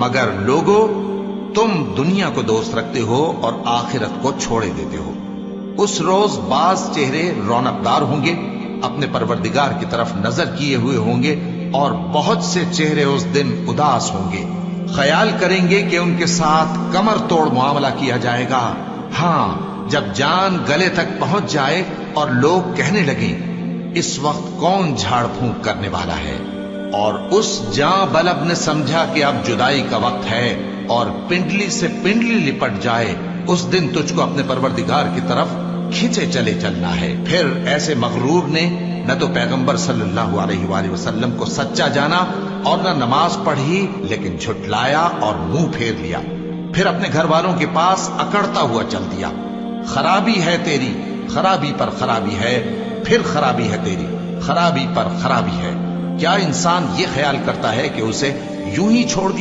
مگر لوگو تم دنیا کو دوست رکھتے ہو اور آخرت کو چھوڑے دیتے ہو۔ اس روز بعض چہرے رونقدار ہوں گے، اپنے پروردگار کی طرف نظر کیے ہوئے ہوں گے، اور بہت سے چہرے اس دن اداس ہوں گے، خیال کریں گے کہ ان کے ساتھ کمر توڑ معاملہ کیا جائے گا۔ ہاں، جب جان گلے تک پہنچ جائے اور لوگ کہنے لگیں اس وقت کون جھاڑ پھونک کرنے والا ہے، اور اس جاں بلب نے سمجھا کہ اب جدائی کا وقت ہے اور پنڈلی سے پنڈلی لپٹ جائے، اس دن تجھ کو اپنے پروردگار کی طرف کھینچے چلے چلنا ہے۔ پھر ایسے مغرور نے نہ تو پیغمبر صلی اللہ علیہ وآلہ وسلم کو سچا جانا اور نہ نماز پڑھی، لیکن جھٹلایا اور منہ پھیر لیا، پھر اپنے گھر والوں کے پاس اکڑتا ہوا چل دیا۔ خرابی ہے تیری، خرابی پر خرابی ہے، پھر خرابی ہے تیری، خرابی پر خرابی ہے۔ کیا انسان یہ خیال کرتا ہے کہ اسے یوں ہی چھوڑ دیا؟